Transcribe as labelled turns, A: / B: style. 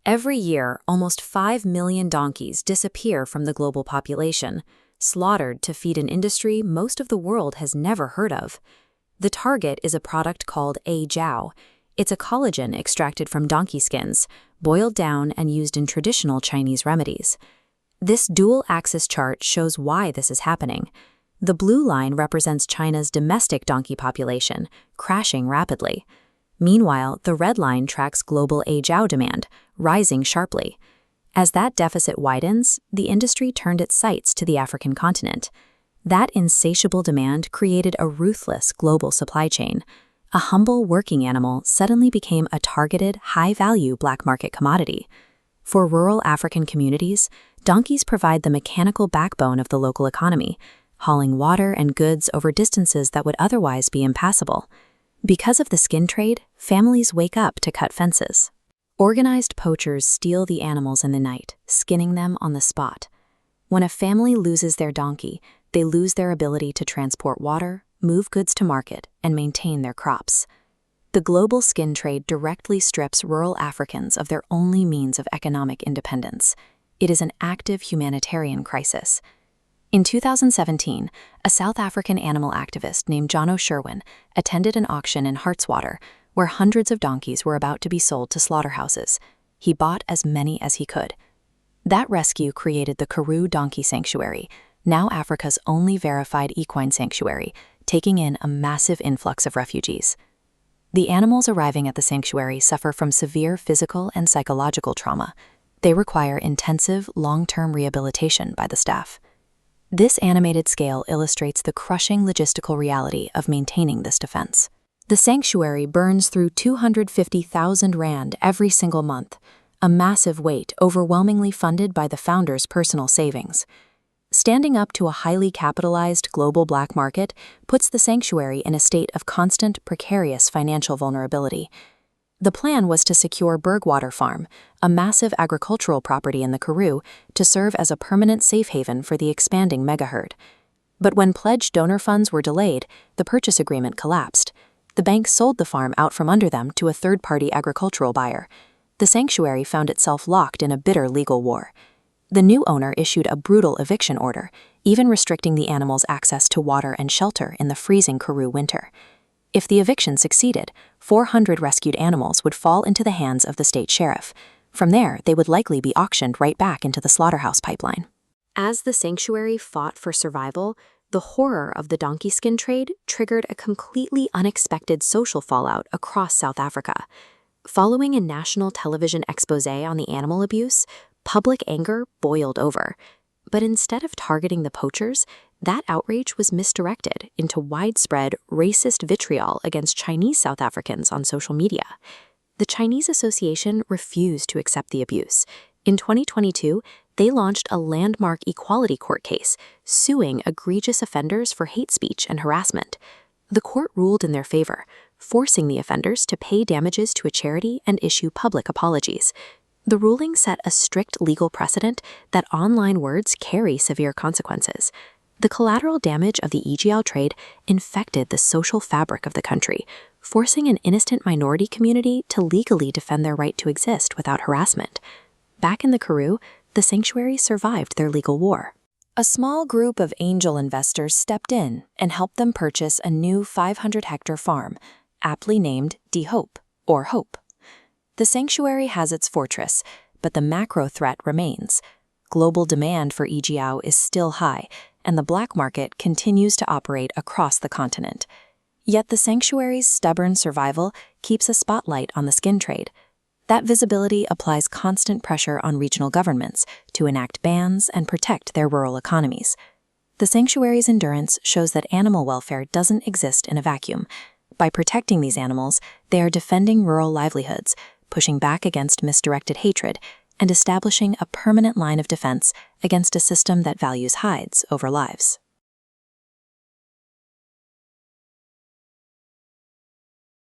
A: Every year, almost 5 million donkeys disappear from the global population, slaughtered to feed an industry most of the world has never heard of. The target is a product called jiao. It's a collagen extracted from donkey skins, boiled down and used in traditional Chinese remedies. This dual-axis chart shows why this is happening. The blue line represents China's domestic donkey population, crashing rapidly. Meanwhile, the red line tracks global jiao demand, rising sharply. As that deficit widens, the industry turned its sights to the African continent. That insatiable demand created a ruthless global supply chain. A humble working animal suddenly became a targeted, high-value black market commodity. For rural African communities, donkeys provide the mechanical backbone of the local economy, hauling water and goods over distances that would otherwise be impassable. Because of the skin trade, families wake up to cut fences. Organized poachers steal the animals in the night, skinning them on the spot. When a family loses their donkey, they lose their ability to transport water, move goods to market, and maintain their crops. The global skin trade directly strips rural Africans of their only means of economic independence. It is an active humanitarian crisis. In 2017, a South African animal activist named Jono Sherwin attended an auction in Hartswater, where hundreds of donkeys were about to be sold to slaughterhouses. He bought as many as he could. That rescue created the Karoo Donkey Sanctuary, now Africa's only verified equine sanctuary, taking in a massive influx of refugees. The animals arriving at the sanctuary suffer from severe physical and psychological trauma. They require intensive, long-term rehabilitation by the staff. This animated scale illustrates the crushing logistical reality of maintaining this defense. The sanctuary burns through 250,000 rand every single month, a massive weight overwhelmingly funded by the founder's personal savings. Standing up to a highly capitalized global black market puts the sanctuary in a state of constant, precarious financial vulnerability. The plan was to secure Bergwater Farm, a massive agricultural property in the Karoo, to serve as a permanent safe haven for the expanding megaherd. But when pledged donor funds were delayed, the purchase agreement collapsed. The bank sold the farm out from under them to a third-party agricultural buyer. The sanctuary found itself locked in a bitter legal war. The new owner issued a brutal eviction order, even restricting the animals' access to water and shelter in the freezing Karoo winter. If the eviction succeeded, 400 rescued animals would fall into the hands of the state sheriff. From there, they would likely be auctioned right back into the slaughterhouse pipeline. As the sanctuary fought for survival, the horror of the donkey skin trade triggered a completely unexpected social fallout across South Africa. Following a national television expose on the animal abuse, public anger boiled over. But instead of targeting the poachers, that outrage was misdirected into widespread racist vitriol against Chinese South Africans on social media. The Chinese Association refused to accept the abuse. In 2022, they launched a landmark equality court case, suing egregious offenders for hate speech and harassment. The court ruled in their favor, forcing the offenders to pay damages to a charity and issue public apologies. The ruling set a strict legal precedent that online words carry severe consequences. The collateral damage of the jiao trade infected the social fabric of the country, forcing an innocent minority community to legally defend their right to exist without harassment. Back in the Karoo, the sanctuary survived their legal war. A small group of angel investors stepped in and helped them purchase a new 500-hectare farm, aptly named De Hope, or Hope. The sanctuary has its fortress, but the macro threat remains. Global demand for jiao is still high, and the black market continues to operate across the continent. Yet the sanctuary's stubborn survival keeps a spotlight on the skin trade. That visibility applies constant pressure on regional governments to enact bans and protect their rural economies. The sanctuary's endurance shows that animal welfare doesn't exist in a vacuum. By protecting these animals, they are defending rural livelihoods, pushing back against misdirected hatred, and establishing a permanent line of defense against a system that values hides over lives.